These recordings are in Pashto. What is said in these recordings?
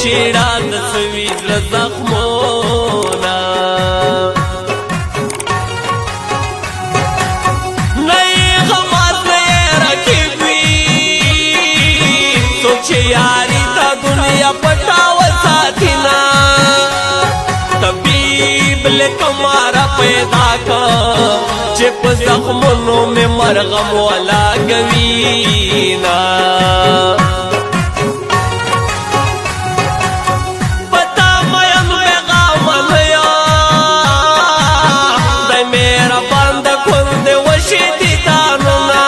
چیڑا دسوی زر زخمونا نئی غماز نئی رکیب وی سوچ یاری تا دنیا پٹاو ساتینا طبیب لکمارا پیدا کر چپ زخمونو میں مرغم والا گوینا پتا میم پیغام لیا دی میرا بند کند وشی دیدانونا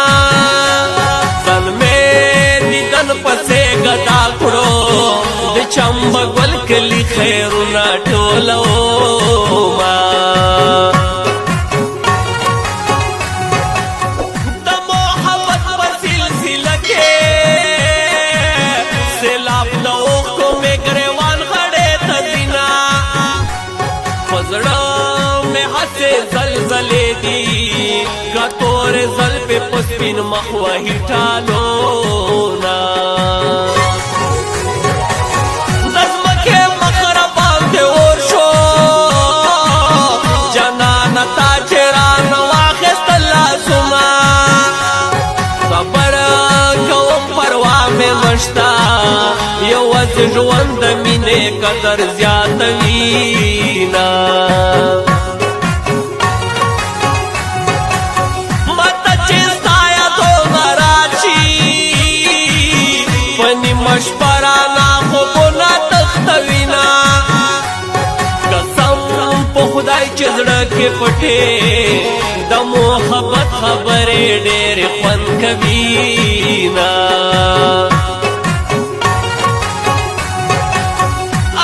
زن میں دیدن پسے گدا کرو دی چمب گل کلی خیرونا ٹولو ما زلزلے دی کتور زل پہ پسپین مخوہی ٹالونا دزمکے مخربان دے اور شو جنانتا چران واخست اللہ سما صبر کوم پروا میں مشتا یوز جوند مینے قدر زیادوینا مشپرانا خوبونا تختوینا قسم پو خدای چزڑا کے پٹے دا محبت خبرے دیر خون کبینا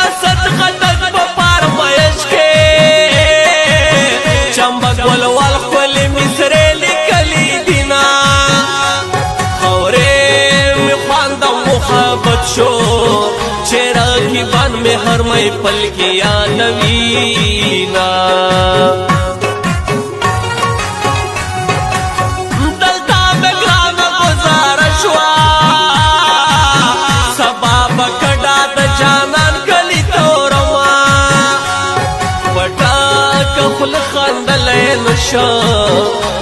اسد خطت پپار میش کے چمبک والوال خولی مصرے لکلی دینا محبت شو چیرا کی بان میں ہر میں پل کیا نوینا دلتا بگران گزارشوا سباب کڑا دا جانان کلی تورما پٹا کخل خاندلین شا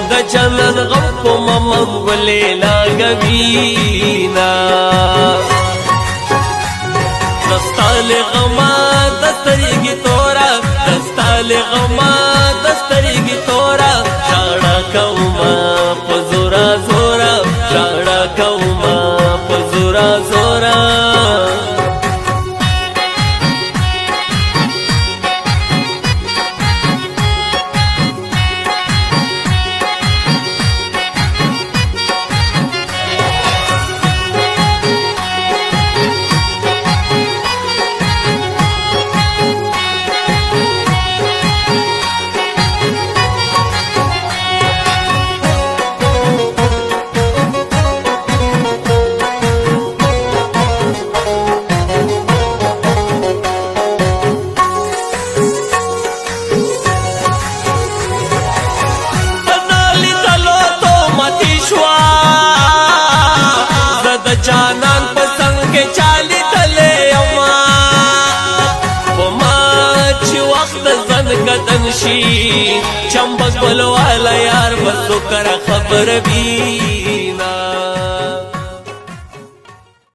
دا جانان غم کو ممم ولیلا گوینا دستال غما دستریگی تورا دستال غما دستریگی تورا شاڑا کوما پزورا زورا شاڑا کوما پزورا زورا جانان پسند کے چالی تلے اما وما چی وقت زن قدن شی چمبک بلوالا یار بسو کرا خبر بھی